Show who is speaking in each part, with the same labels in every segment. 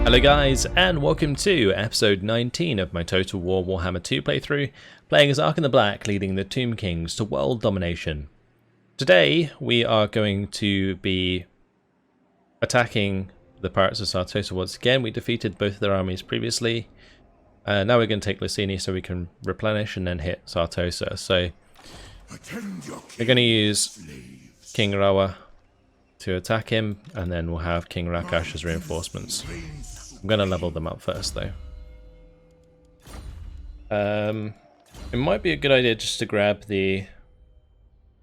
Speaker 1: Hello guys, and welcome to episode 19 of my Total War Warhammer 2 playthrough, playing as Arkhan the Black, leading the Tomb Kings to world domination. Today we are going to be attacking the Pirates of Sartosa once again. We defeated both of their armies previously. Now we're going to take Lucini so we can replenish and then hit Sartosa. So we're going to use King Rawa to attack him, and then we'll have King Rakash as reinforcements. I'm going to level them up first though. It might be a good idea just to grab the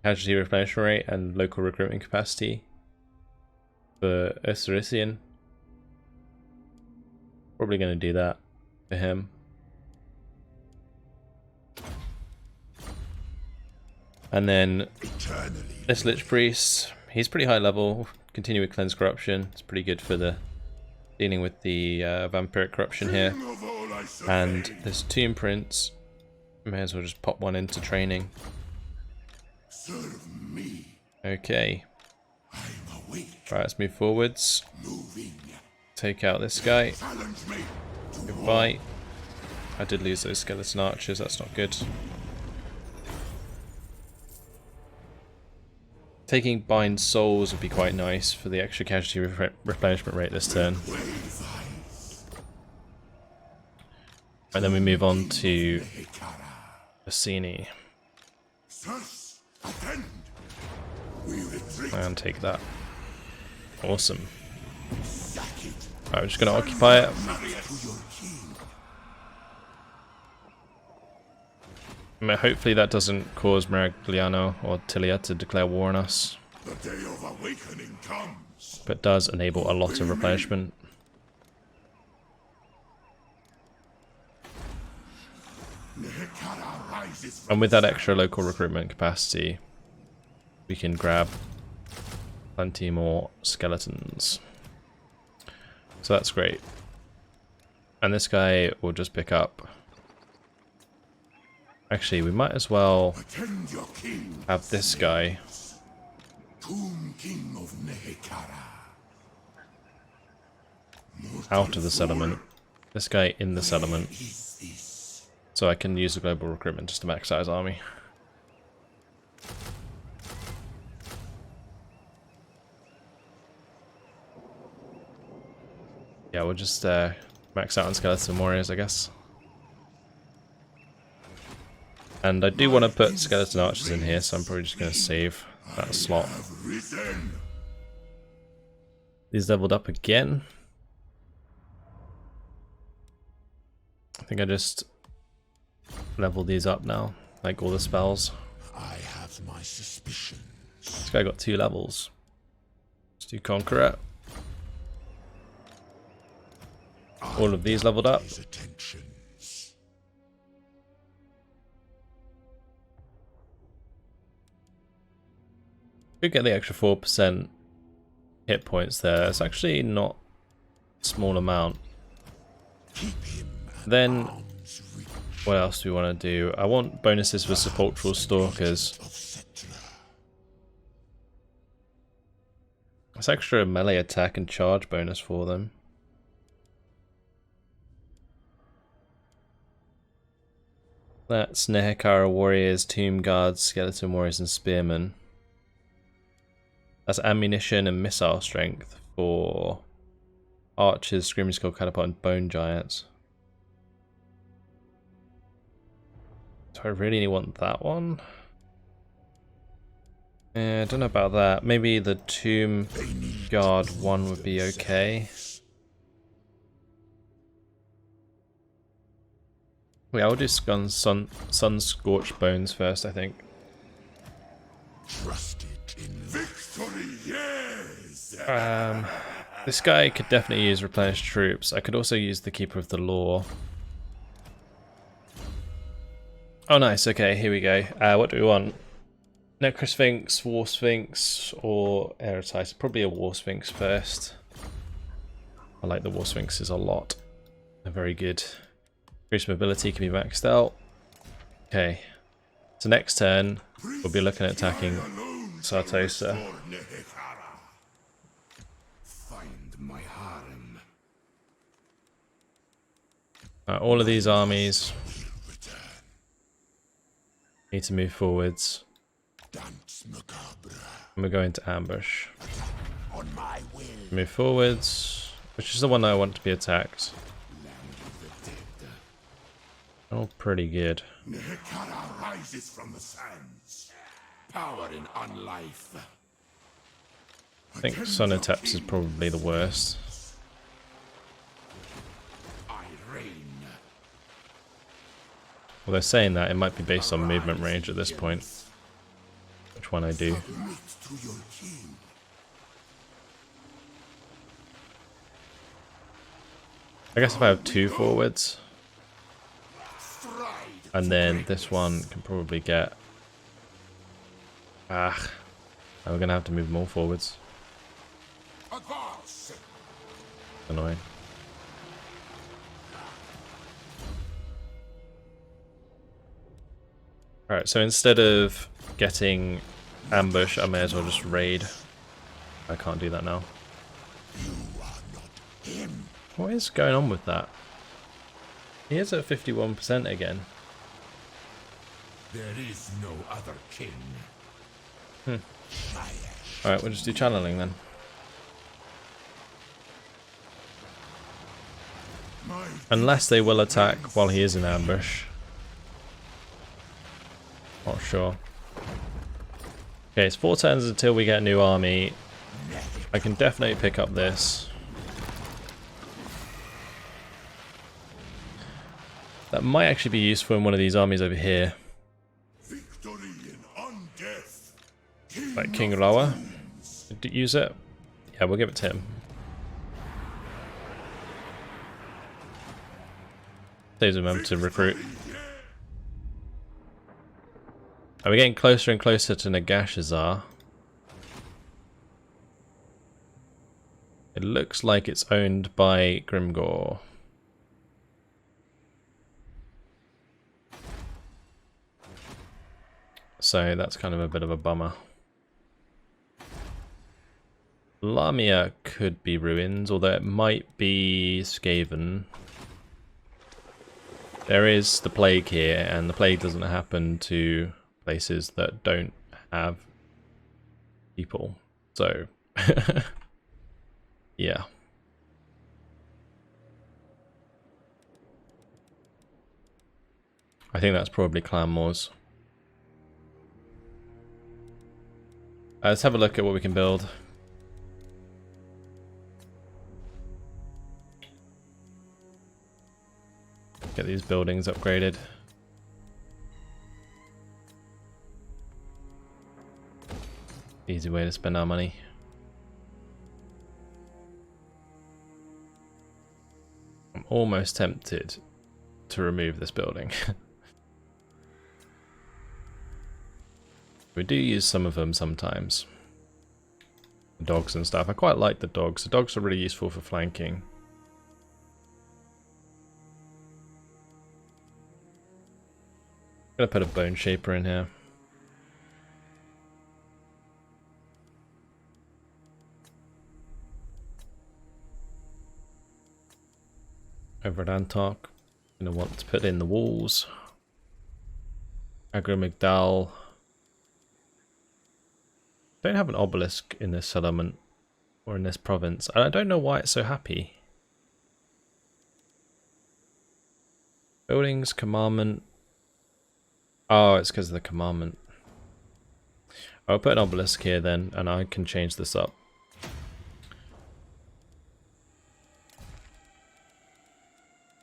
Speaker 1: casualty replenishment rate and local recruitment capacity for Osirisian. Probably going to do that for him. And then this Lich Priest, he's pretty high level. Continue with Cleanse Corruption. It's pretty good for the dealing with the vampiric corruption here. And this Tomb Prince, may as well just pop one into training. Okay. Right, let's move forwards. Take out this guy. Goodbye. I did lose those skeleton archers, that's not good. Taking Bind Souls would be quite nice for the extra casualty replenishment rate this turn. And then we move on to Lucini. And take that. Awesome. Alright, we're just going to occupy it. I mean, hopefully that doesn't cause Maragliano or Tilia to declare war on us. The day of awakening comes. But does enable a lot of replenishment. And with that extra local recruitment capacity, we can grab plenty more skeletons. So that's great. And this guy will just pick up. Actually, we might as well have this guy out of the settlement. This guy in the settlement. So I can use the global recruitment just to max out his army. Yeah, we'll just max out on skeleton warriors, I guess. And I do want to put skeleton archers in here, so I'm probably just going to save that slot. These leveled up again. I think I just leveled these up now, like all the spells. I have my suspicions. This guy got 2 levels. Let's do Conqueror. All of these leveled up. Could get the extra 4% hit points there. It's actually not a small amount. Then, what else do we want to do? I want bonuses for Sepulchral Stalkers. That's extra melee attack and charge bonus for them. That's Nehekara Warriors, Tomb Guards, Skeleton Warriors, and Spearmen. That's ammunition and missile strength for archers, screaming skull, catapult, and bone giants. Do I really want that one? I don't know about that. Maybe the Tomb Guard one would be okay. Wait, I'll do Sun Scorched Bones first, I think. Trusted in victory, yes. This guy could definitely use replenished troops. I could also use the Keeper of the Law. Oh nice, okay, here we go. What do we want? Necrosphinx, War Sphinx, or Erudite? Probably a War Sphinx first. I like the War Sphinxes a lot. They're very good. Increased mobility can be maxed out. Okay. So next turn, we'll be looking at attacking Sartosa. Find my harem. All of these armies need to move forwards. And we're going to ambush. Move forwards, which is the one I want to be attacked. Oh, pretty good.
Speaker 2: Rises from the sands, power in unlife.
Speaker 1: I think Sonoteps is probably the worst. Although saying that, it might be based on movement range at this point. Which one I do. I guess if I have 2 forwards, and then this one can probably get... now we're going to have to move more forwards. Annoying. Alright, so instead of getting ambush, I may as well just raid. I can't do that now. What is going on with that? He is at 51% again.
Speaker 2: There is no other king.
Speaker 1: Alright, we'll just do channeling then. Unless they will attack while he is in ambush. Not sure. Okay, it's 4 turns until we get a new army. I can definitely pick up this. That might actually be useful in one of these armies over here. Like King Lower. Use it? Yeah, we'll give it to him. Saves him to recruit. Are we getting closer and closer to Nagashazar? It looks like it's owned by Grimgor. So that's kind of a bit of a bummer. Lamia could be ruins, although it might be Skaven. There is the plague here, and the plague doesn't happen to places that don't have people. So, yeah. I think that's probably Clan Wars. Let's have a look at what we can build. Get these buildings upgraded. Easy way to spend our money. I'm almost tempted to remove this building. We do use some of them sometimes. The dogs and stuff. I quite like the dogs. The dogs are really useful for flanking. I'm gonna put a bone shaper in here. Over at Antark, gonna want to put in the walls. Agro-Migdal. Don't have an obelisk in this settlement or in this province. I don't know why it's so happy. Buildings, commandment. Oh, it's because of the commandment. I'll put an obelisk here then, and I can change this up.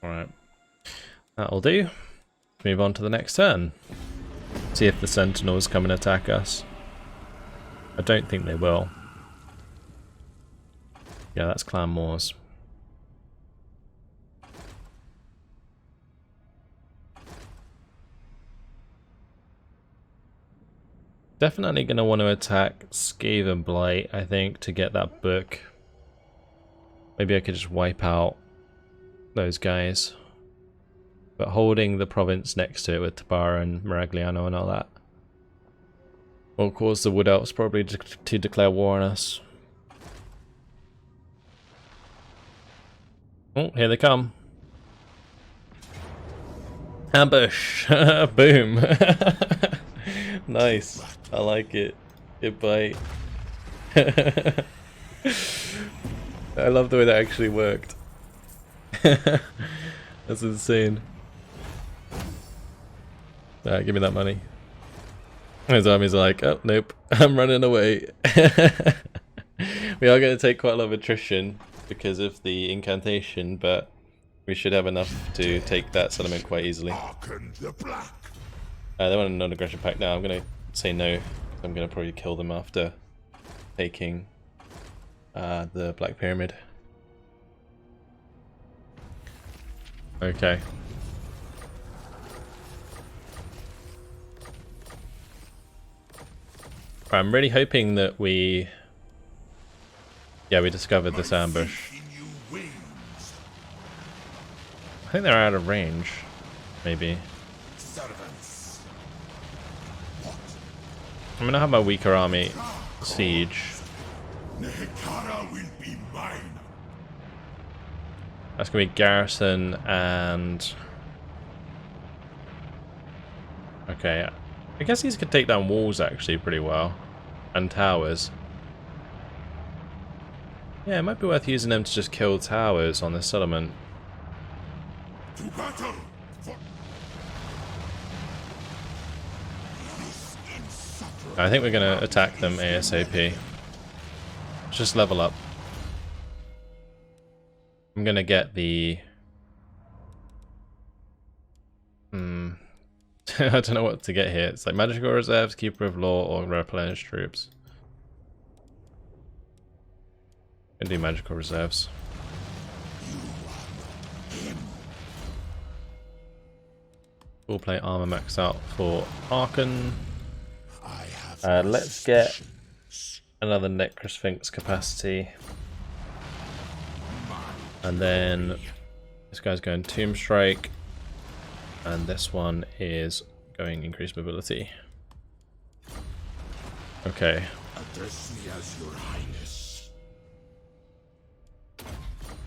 Speaker 1: Alright. That'll do. Move on to the next turn. See if the sentinels come and attack us. I don't think they will. Yeah, that's Clan Wars. Definitely going to want to attack Skaven Blight, I think, to get that book. Maybe I could just wipe out those guys. But holding the province next to it with Tabara and Maragliano and all that will cause the Wood Elves probably to declare war on us. Oh, here they come. Ambush! Boom! Nice. I like it. Good bite. I love the way that actually worked. That's insane. Alright, give me that money. His army's like, oh, nope, I'm running away. We are going to take quite a lot of attrition because of the incantation, but we should have enough to take that settlement quite easily.
Speaker 2: Arkhan the Black.
Speaker 1: They want a non-aggression pact now. I'm going to say no. I'm going to probably kill them after taking the Black Pyramid. Okay. I'm really hoping that we discovered this ambush. I think they're out of range, maybe.
Speaker 2: Servants.
Speaker 1: I'm gonna have my weaker army siege.
Speaker 2: Nehekara will be mine.
Speaker 1: That's gonna be garrison and... Okay, I guess these could take down walls actually pretty well. And towers. Yeah, it might be worth using them to just kill towers on this settlement.
Speaker 2: To battle.
Speaker 1: I think we're gonna attack them ASAP. Just level up. I'm gonna get the... I don't know what to get here. It's like magical reserves, keeper of law, or replenish troops. I'm gonna do magical reserves. Full plate armor max out for Arkhan. Let's get another Necrosphinx capacity. And then this guy's going Tomb Strike. And this one is going increased mobility. Okay.
Speaker 2: Address me as your highness.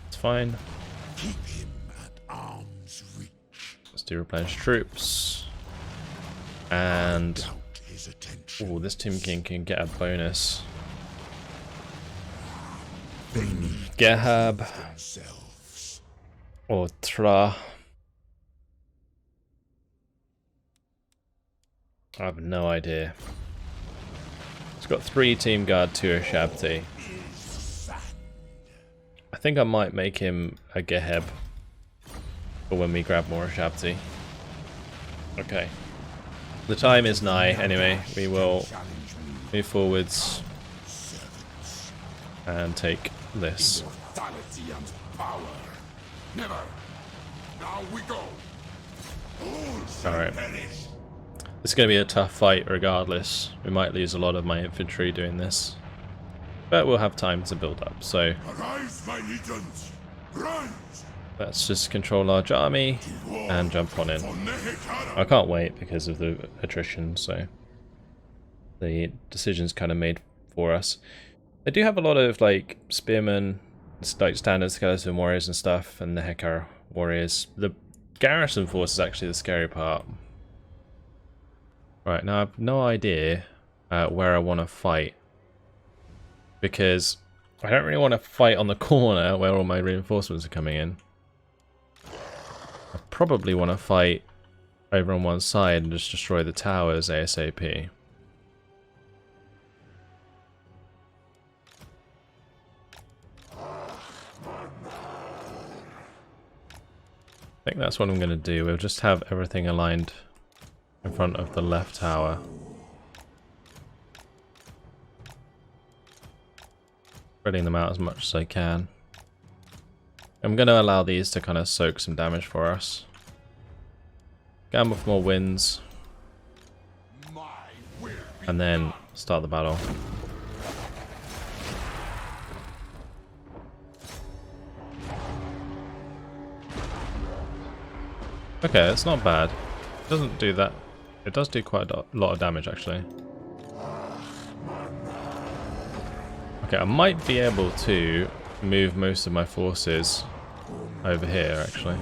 Speaker 1: It's fine.
Speaker 2: Keep him at arm's reach.
Speaker 1: Let's do replenish troops. And
Speaker 2: Doubt his attention.
Speaker 1: oh, this Tomb King can get a bonus.
Speaker 2: They need
Speaker 1: Gehab
Speaker 2: themselves.
Speaker 1: or Tra. I have no idea. It's got 3 Team Guard, 2 Ashabti. I think I might make him a Geheb for when we grab more Ashabti. Okay. The time is nigh anyway. We will move forwards and take this.
Speaker 2: Immortality and power. Never. Now we go. All shall
Speaker 1: Alright.
Speaker 2: perish.
Speaker 1: This is going to be a tough fight regardless. We might lose a lot of my infantry doing this. But we'll have time to build up, so
Speaker 2: Arise, my legions. Rise.
Speaker 1: let's just control large army and jump on in.
Speaker 2: For Nehekara.
Speaker 1: I can't wait because of the attrition, so the decision's kind of made for us. They do have a lot of like spearmen, like standard skeleton warriors and stuff, and the Hekar warriors. The garrison force is actually the scary part. Right, now I have no idea where I want to fight, because I don't really want to fight on the corner where all my reinforcements are coming in. I probably want to fight over on one side and just destroy the towers ASAP. I think that's what I'm going to do. We'll just have everything aligned in front of the left tower. Spreading them out as much as I can. I'm going to allow these to kind of soak some damage for us. Gamble for more wins.
Speaker 2: My will be
Speaker 1: And then start the battle. Okay, it's not bad. It doesn't do that. It does do quite a lot of damage, actually. Okay, I might be able to move most of my forces over here, actually.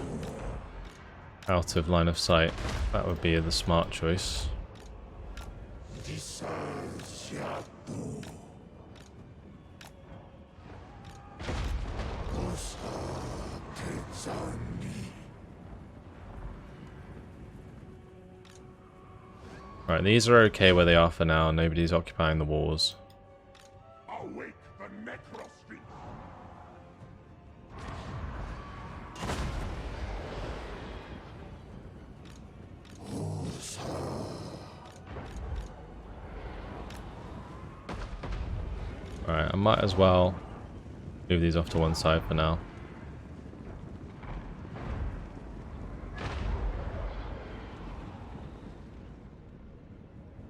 Speaker 1: out of line of sight. That would be the smart choice. Right, these are okay where they are for now. Nobody's occupying the walls.
Speaker 2: Awake the necrosphere.
Speaker 1: Alright, I might as well move these off to one side for now.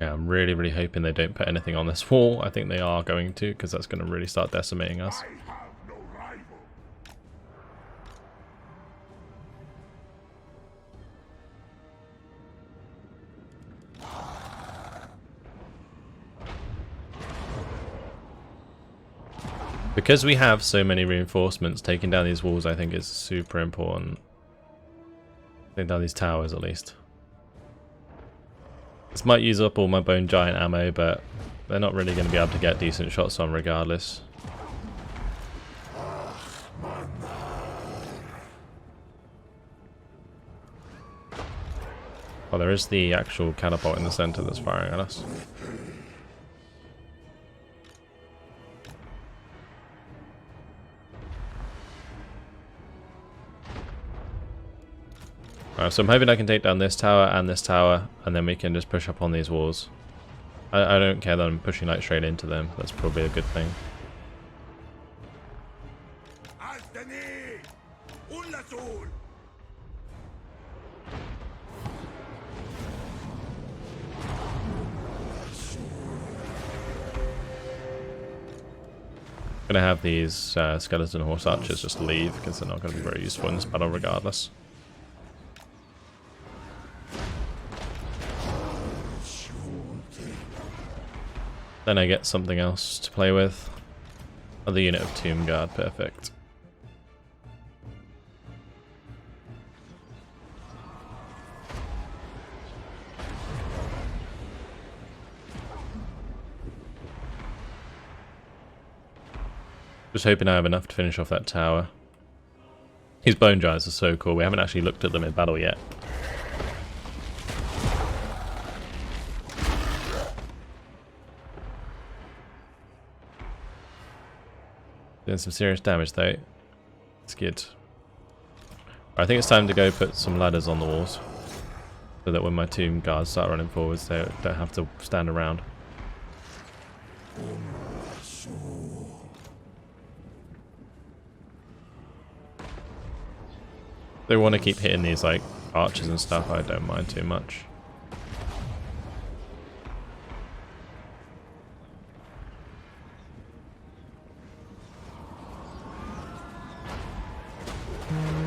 Speaker 1: Yeah, I'm really hoping they don't put anything on this wall. I think they are going to, because that's going to really start decimating us.
Speaker 2: I have no rival.
Speaker 1: Because we have so many reinforcements, taking down these walls I think is super important. Taking down these towers at least. This might use up all my bone giant ammo, but they're not really going to be able to get decent shots on regardless. Oh, there is the actual catapult in the center that's firing at us. So I'm hoping I can take down this tower, and then we can just push up on these walls. I don't care that I'm pushing like straight into them. That's probably a good thing. Gonna have these skeleton horse archers just leave because they're not going to be very useful in this battle regardless. Then I get something else to play with. Another unit of Tomb Guard, perfect. Just hoping I have enough to finish off that tower. These bone giants are so cool. We haven't actually looked at them in battle yet. Doing some serious damage though. It's good. I think it's time to go put some ladders on the walls, so that when my tomb guards start running forwards, they don't have to stand around. They want to keep hitting these like archers and stuff. I don't mind too much.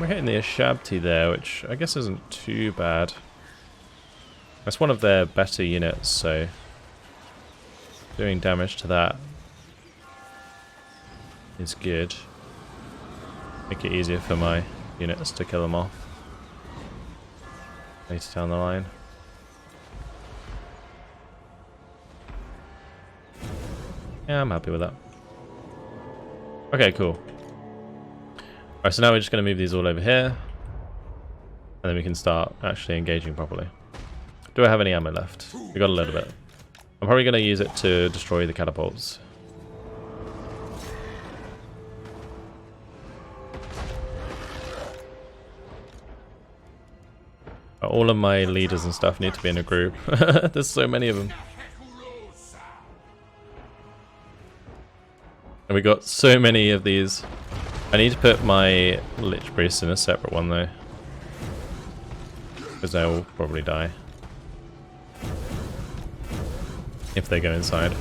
Speaker 1: We're hitting the Ashabti there, which I guess isn't too bad. That's one of their better units, so doing damage to that is good. Make it easier for my units to kill them off later down the line. Yeah, I'm happy with that. Okay, cool. Alright, so now we're just going to move these all over here, and then we can start actually engaging properly. Do I have any ammo left? We got a little bit. I'm probably going to use it to destroy the catapults. All of my leaders and stuff need to be in a group. There's so many of them. And we got so many of these. I need to put my Lich Priest in a separate one though, because they will probably die if they go inside.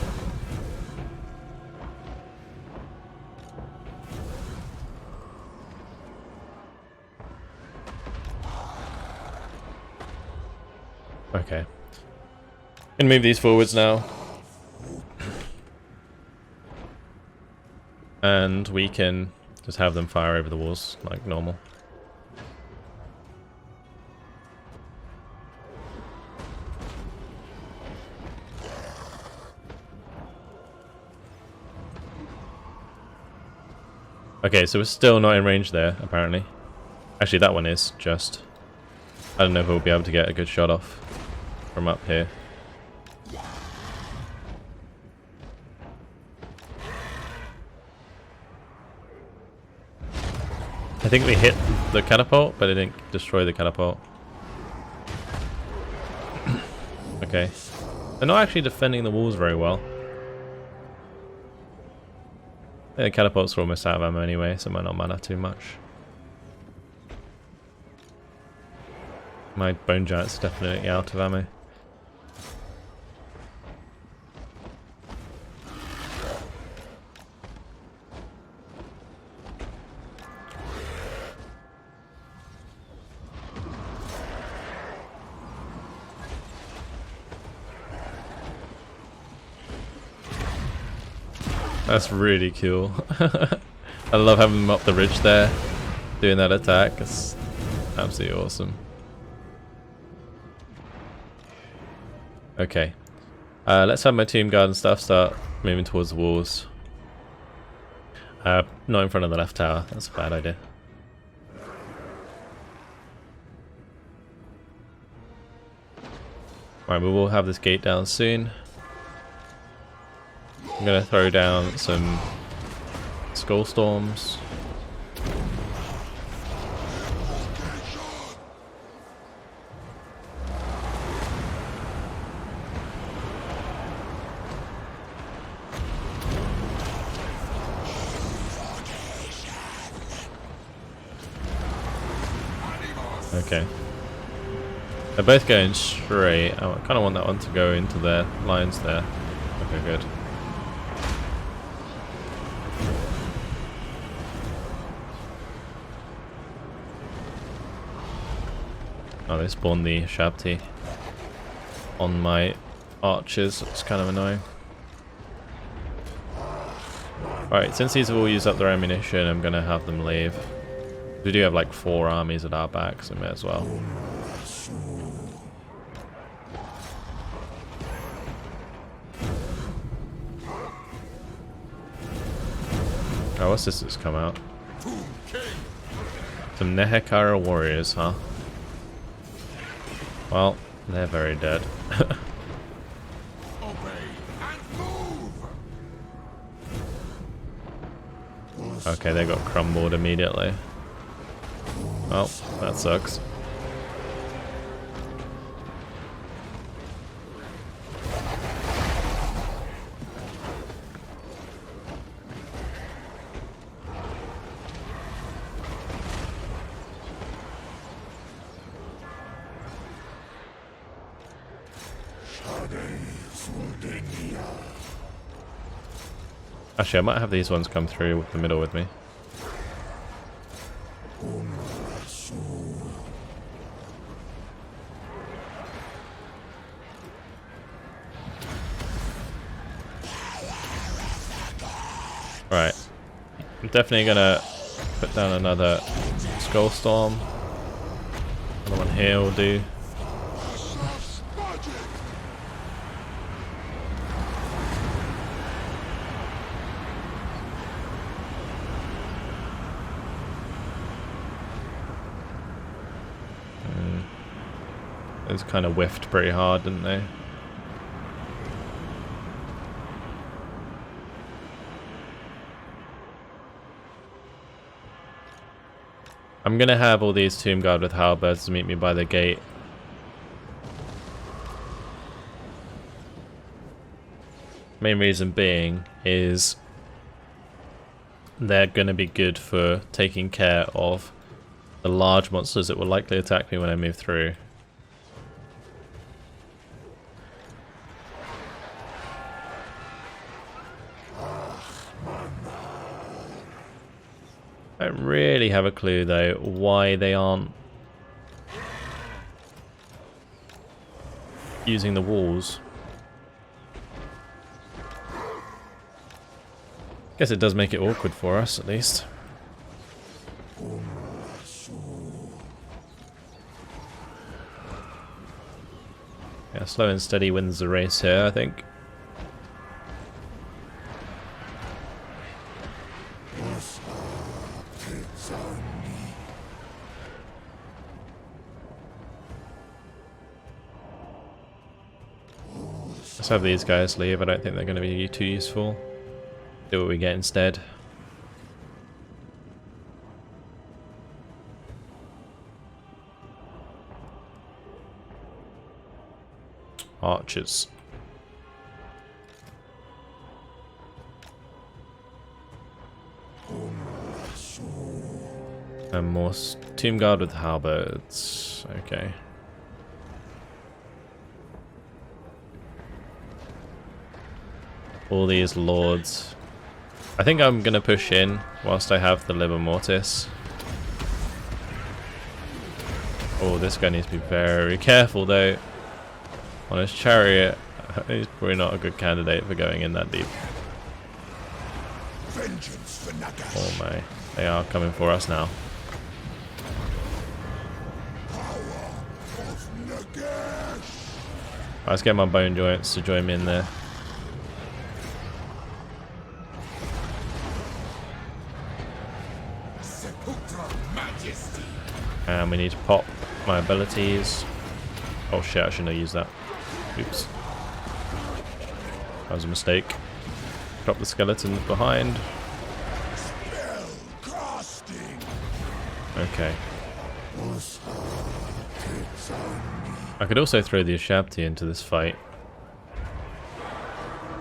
Speaker 1: Okay. Can move these forwards now. And we can just have them fire over the walls like normal. Okay, so we're still not in range there, apparently. Actually, that one is just. I don't know if we'll be able to get a good shot off from up here. I think we hit the catapult, but it didn't destroy the catapult. Okay. They're not actually defending the walls very well. The catapults are almost out of ammo anyway, so it might not matter too much. My bone giant's definitely out of ammo. That's really cool. I love having them up the ridge there, doing that attack. It's absolutely awesome. Okay, let's have my tomb guard and stuff start moving towards the walls. Not in front of the left tower, that's a bad idea. Right, we will have this gate down soon. I'm gonna throw down some skull storms. Okay. They're both going straight. Oh, I kind of want that one to go into their lines there. Okay, good. Oh, they spawned the Shabti on my archers. It's kind of annoying. Right, since these have all used up their ammunition, I'm going to have them leave. We do have like 4 armies at our back, so may as well. Oh, what's this that's come out? Some Nehekara warriors, huh? Well, they're very dead. Okay, they got crumbled immediately. Well, that sucks. Actually, I might have these ones come through with the middle with me. Right. I'm definitely gonna put down another Skull Storm. Another one here will do. Those kind of whiffed pretty hard, didn't they? I'm gonna have all these Tomb Guard with halberds meet me by the gate. Main reason being is they're gonna be good for taking care of the large monsters that will likely attack me when I move through. I don't really have a clue though why they aren't using the walls. Guess it does make it awkward for us at least. Yeah, slow and steady wins the race here, I think. Let's have these guys leave. I don't think they're going to be too useful. Do what we get instead. Archers. And more tomb guard with halberds. Okay. All these lords. I think I'm gonna push in whilst I have the Liber Mortis. Oh, this guy needs to be very careful though. On his chariot, he's probably not a good candidate for going in that deep. Oh my, they are coming for us now. Let's get my bone joints to join me in there. And we need to pop my abilities. Oh shit, I shouldn't have used that. Oops. That was a mistake. Drop the skeletons behind. Okay. I could also throw the Ashabti into this fight.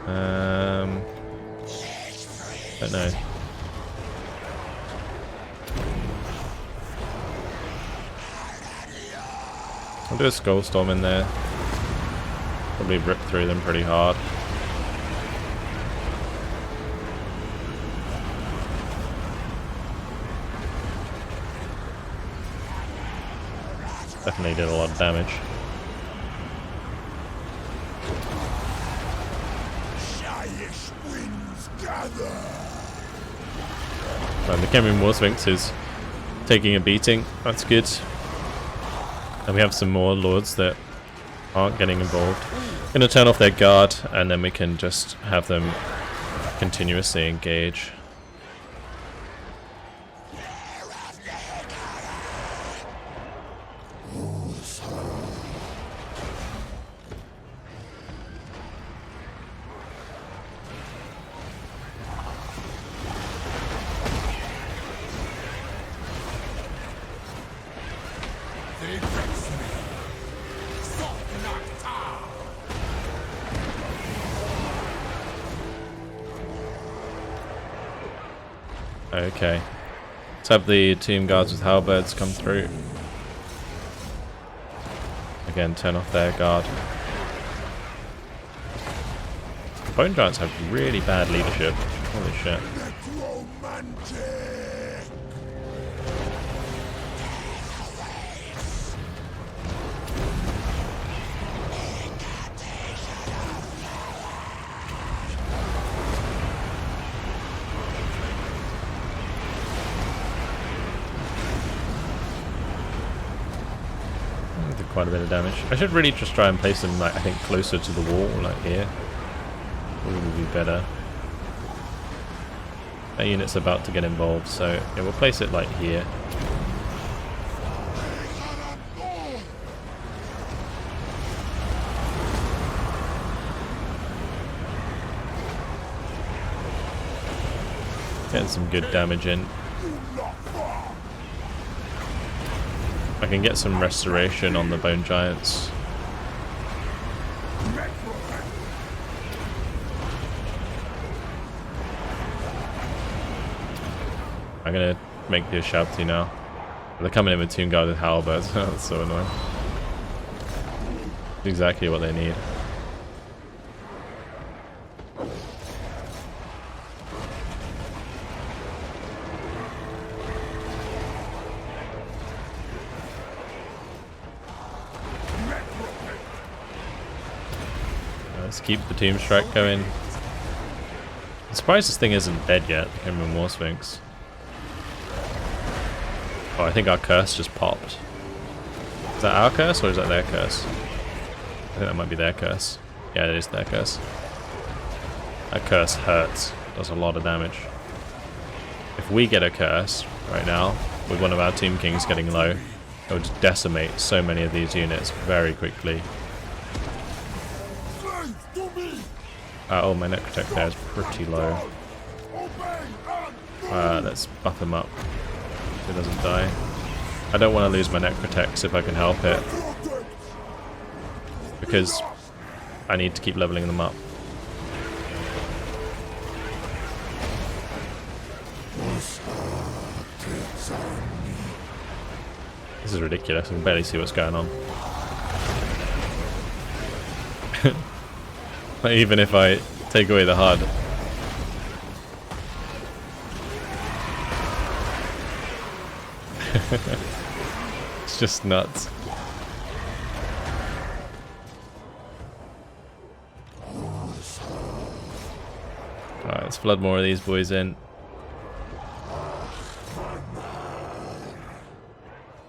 Speaker 1: Don't know. I'll do a Skull Storm in there. Probably rip through them pretty hard. Definitely did a lot of damage. Right, the Khemrian War Sphinx is taking a beating. That's good. And we have some more lords that aren't getting involved. Gonna turn off their guard, and then we can just have them continuously engage. Okay, let's have the tomb guards with halberds come through. Again, turn off their guard. Bone Giants have really bad leadership. Holy shit. Quite a bit of damage. I should really just try and place them, like, I think closer to the wall, like here. Would be better. That unit's about to get involved, so yeah, we'll place it like here. Getting some good damage in. I can get some restoration on the Bone Giants. I'm gonna make the Ashabti now. They're coming in with Tomb Guard with halberds. That's so annoying. Exactly what they need. Let's keep the Tomb Strike going. I'm surprised this thing isn't dead yet, the Khemrian War Sphinx. Oh, I think our curse just popped. Is that our curse or is that their curse? I think that might be their curse. Yeah, it is their curse. That curse hurts. Does a lot of damage. If we get a curse right now, with one of our Tomb Kings getting low, it would just decimate so many of these units very quickly. Oh, my necrotech there is pretty low. Let's buff him up so he doesn't die. I don't want to lose my necrotechs if I can help it, because I need to keep leveling them up. This is ridiculous, I can barely see what's going on. Even if I take away the HUD. It's just nuts. Alright, let's flood more of these boys in.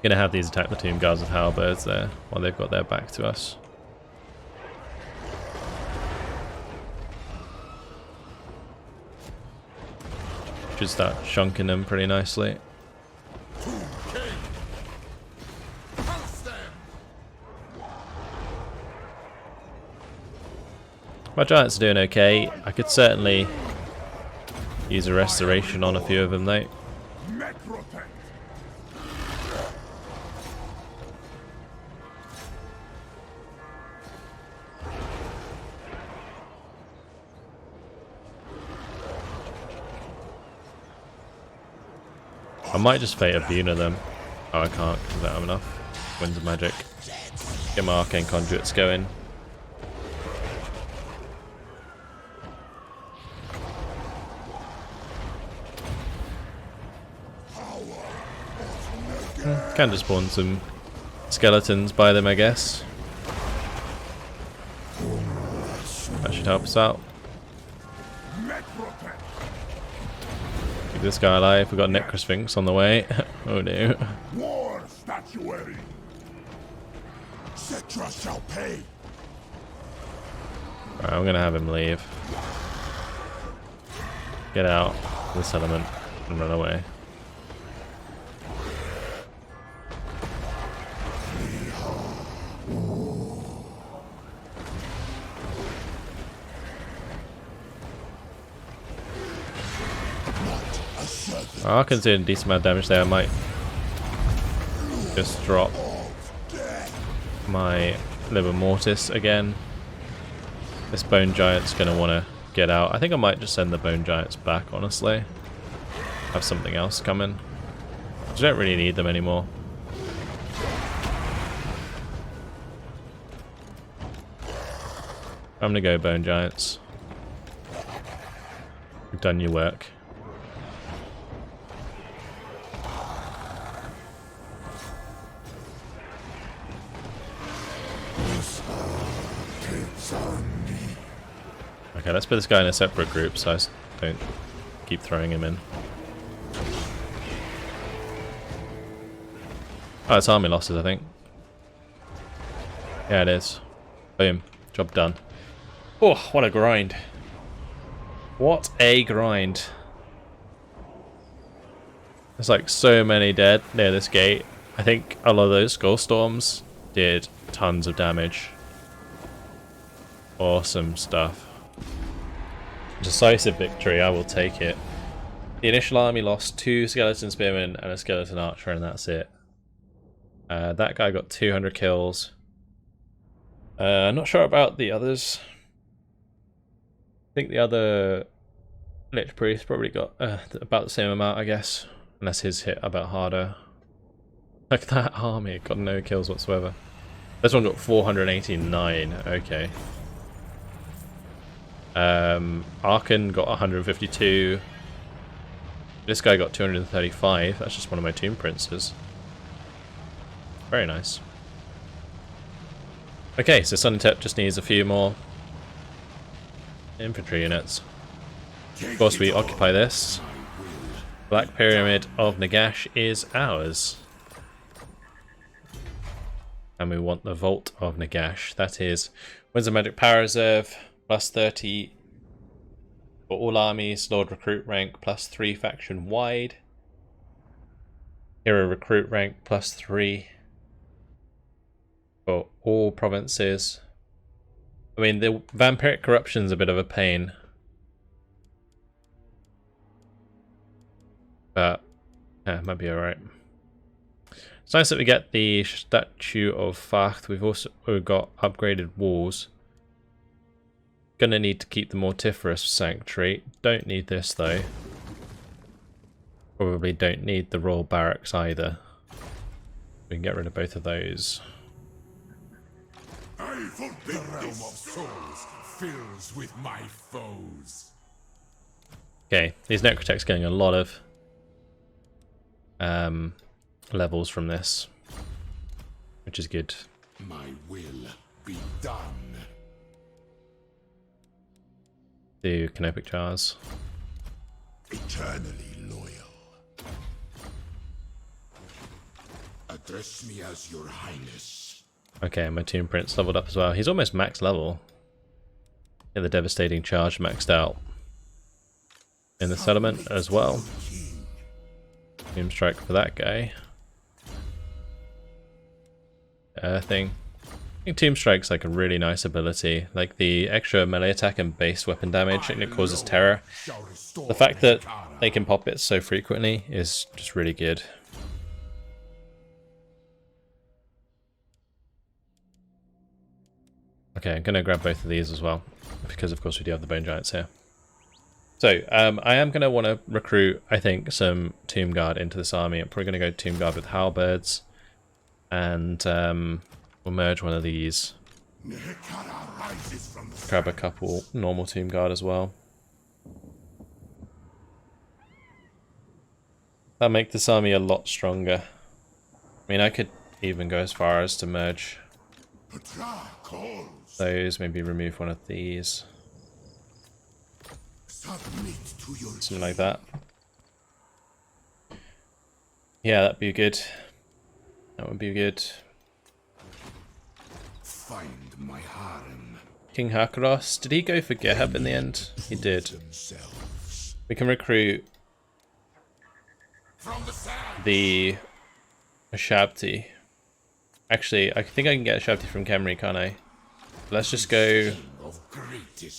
Speaker 1: Gonna have these attack the tomb guards with halberds there while they've got their back to us. Should start chunking them pretty nicely. My giants are doing okay. I could certainly use a restoration on a few of them though. I might just fate a Buna them. Oh, I can't because I don't have enough Winds of Magic. Get my Arcane Conduits going. Can just spawn some skeletons by them, I guess. That should help us out. Keep this guy alive. We've got Necrosphinx on the way. Oh no.
Speaker 2: War statuary. Cetra shall pay.
Speaker 1: Alright, I'm gonna have him leave. Get out of the settlement and run away. Oh, I can see a decent amount of damage there. I might just drop my Liver Mortis again. This Bone Giant's going to want to get out. I think I might just send the Bone Giants back, honestly. Have something else coming. I don't really need them anymore. I'm going to go Bone Giants. You've done your work. Okay, let's put this guy in a separate group so I don't keep throwing him in. Oh, it's army losses, I think. Yeah, it is. Boom. Job done. Oh, what a grind. What a grind. There's like so many dead near this gate. I think a lot of those Skull Storms did tons of damage. Awesome stuff. Decisive victory, I will take it. The initial army lost 2 skeleton spearmen and a skeleton archer, and that's it. That guy got 200 kills. Not sure about the others. I think the other Lich Priest probably got about the same amount, I guess. Unless his hit about harder. Look at that army, it got no kills whatsoever. This one got 489, okay. Arkhan got 152. This guy got 235. That's just one of my Tomb Princes. Very nice. Okay, so Sunatep just needs a few more infantry units. Of course, we occupy this. Black Pyramid of Nagash is ours. And we want the Vault of Nagash. That is Winds of Magic Power Reserve. Plus 30 for all armies, Lord Recruit rank, plus 3 faction wide. Hero Recruit rank, plus 3 for all provinces. I mean, the vampiric corruption's a bit of a pain. But, yeah, it might be alright. It's nice that we get the statue of Facht. We've got upgraded walls. Gonna need to keep the mortiferous sanctuary. Don't need this though. Probably don't need the royal barracks either. We can get rid of both of those.
Speaker 2: I forbid the realm of souls fills with my foes.
Speaker 1: Okay, these necrotechs getting a lot of levels from this, which is good.
Speaker 2: My will be done.
Speaker 1: Do canopic jars.
Speaker 2: Eternally loyal. Address me as your highness.
Speaker 1: Okay, my Tomb Prince leveled up as well. He's almost max level. Yeah, the devastating charge maxed out. In the settlement as well. Tomb Strike for that guy. Earthing. I think Tomb Strike's like a really nice ability. Like the extra melee attack and base weapon damage, and it causes terror. The fact that they can pop it so frequently is just really good. Okay, I'm going to grab both of these as well, because of course we do have the Bone Giants here. So, I am going to want to recruit, I think, some Tomb Guard into this army. I'm probably going to go Tomb Guard with Halberds, and we'll merge one of these. Grab a couple normal Tomb Guard as well. That'll make this army a lot stronger. I mean, I could even go as far as to merge those, maybe remove one of these. Something like that. Yeah, that'd be good. That would be good.
Speaker 2: Find my harem.
Speaker 1: King Hakros, did he go for Gehab in the end? He did. We can recruit the Shabti. Actually, I think I can get a Shabti from Khemri, can't I? Let's just go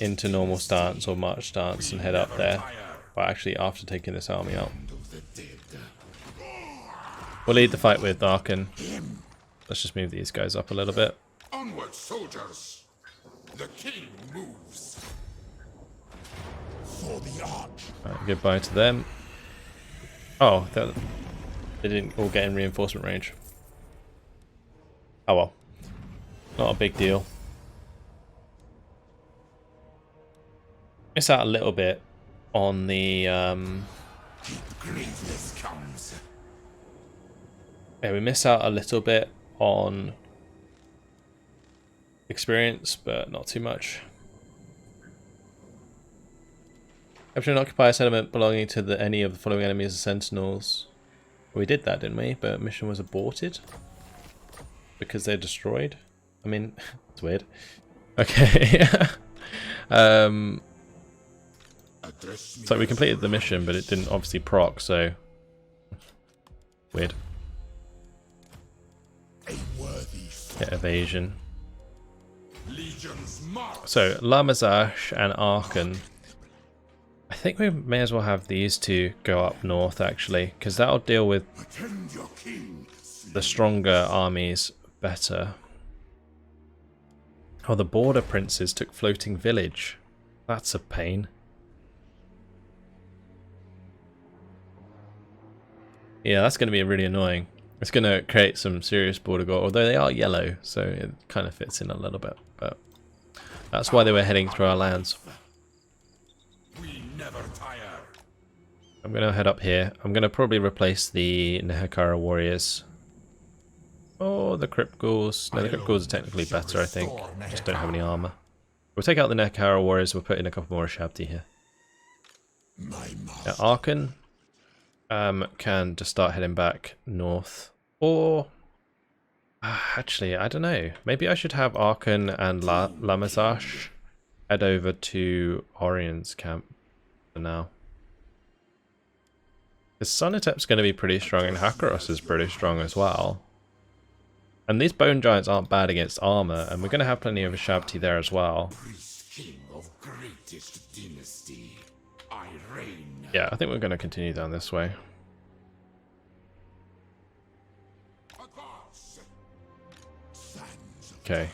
Speaker 1: into normal stance or march stance and head up there. But actually, after taking this army out. We'll lead the fight with Arkhan. Let's just move these guys up a little bit.
Speaker 2: Onward, soldiers! The king moves. For the arch.
Speaker 1: Right, goodbye to them. Oh, they didn't all get in reinforcement range. Oh well. Not a big deal. Miss out a little bit on the
Speaker 2: Greatness comes.
Speaker 1: yeah, we miss out a little bit on experience, but not too much. Capture and occupy a settlement belonging to any of the following enemies or sentinels. Well, we did that, didn't we? But mission was aborted because they're destroyed. I mean, it's weird. Okay. So we completed the mission, but it didn't obviously proc, so weird. Get evasion. So Lamazash and Arkhan. I think we may as well have these two go up north actually, because that'll deal with the stronger armies better. Oh, the border princes took floating village. That's a pain. Yeah, that's going to be really annoying. It's going to create some serious border gore, although they are yellow, so it kind of fits in a little bit. But that's why they were heading through our lands.
Speaker 2: We never tire.
Speaker 1: I'm going to head up here. I'm going to probably replace the Nehekara warriors. Oh, the Crypt Ghouls. No, the Crypt Ghouls are technically better, I think. Just don't have any armor. We'll take out the Nehekara warriors. We'll put in a couple more Shabti here. Now, Arkhan can just start heading back north. Or actually, I don't know. Maybe I should have Arkhan and Lamazash head over to Orion's camp for now. Because Sonatep's going to be pretty strong and Hakaros is pretty strong as well. And these bone giants aren't bad against armor, and we're going to have plenty of Ashabti there as well.
Speaker 2: King of greatest dynasty, I reign.
Speaker 1: Yeah, I think we're going to continue down this way. Okay.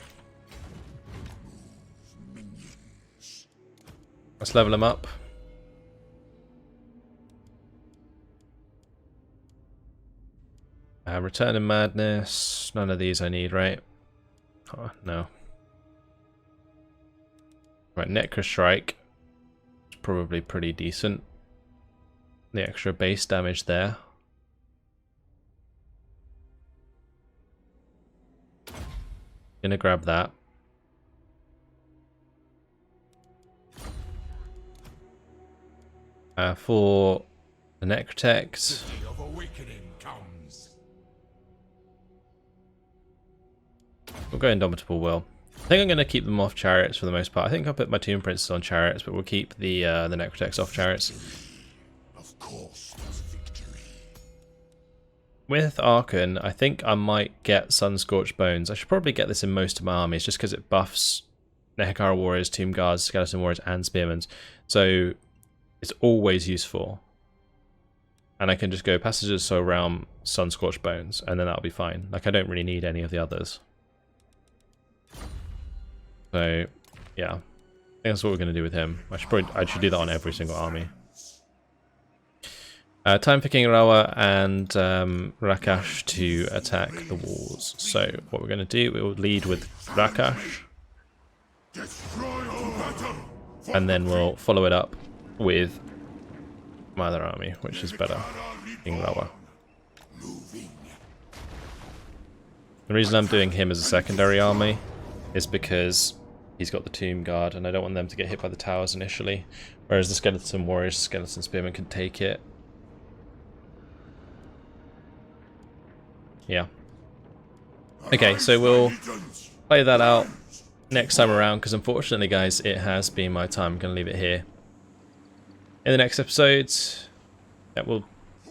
Speaker 1: Let's level him up. Return in Madness. None of these I need, right? Oh, no. Right, Necro Strike. It's probably pretty decent. The extra base damage there. Gonna grab that. For the Necrotect. We'll go Indomitable Will. I think I'm going to keep them off chariots for the most part. I think I'll put my Tomb Princes on chariots, but we'll keep the Necrotects off chariots.
Speaker 2: Of course, victory.
Speaker 1: With Arkhan, I think I might get Sun-Scorched Bones. I should probably get this in most of my armies, just because it buffs Nehekara Warriors, Tomb Guards, Skeleton Warriors, and Spearmen. So it's always useful. And I can just go Passages of Soul Realm, Sun-Scorched Bones, and then that'll be fine. Like, I don't really need any of the others. So, yeah, I think that's what we're going to do with him. I should do that on every single army. Time for King Rawa and Rakash to attack the walls. So, what we're going to do, we'll lead with Rakash. And then we'll follow it up with my other army, which is better, King Rawa. The reason I'm doing him as a secondary army is because he's got the Tomb Guard, and I don't want them to get hit by the towers initially. Whereas the Skeleton Warriors, Skeleton Spearmen can take it. Yeah. Okay, so we'll play that out next time around, because unfortunately, guys, it has been my time. I'm going to leave it here. In the next episode, we'll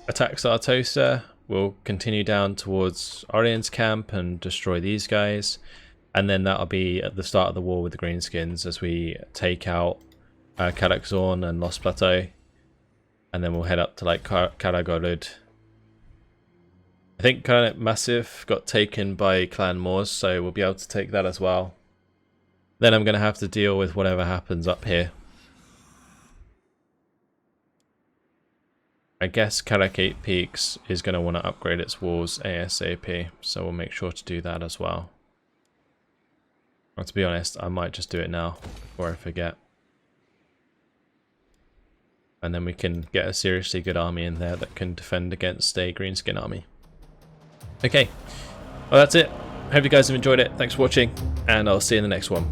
Speaker 1: attack Sartosa. We'll continue down towards Orion's camp and destroy these guys. And then that'll be at the start of the war with the Greenskins as we take out Karakzorn and Lost Plateau. And then we'll head up to like Karagolud. I think Karnak Massif got taken by Clan Moors, so we'll be able to take that as well. Then I'm going to have to deal with whatever happens up here. I guess Karak 8 Peaks is going to want to upgrade its walls ASAP, so we'll make sure to do that as well. Well, to be honest, I might just do it now before I forget. And then we can get a seriously good army in there that can defend against a Greenskin army. Okay, well that's it. Hope you guys have enjoyed it. Thanks for watching, and I'll see you in the next one.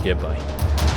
Speaker 1: Goodbye.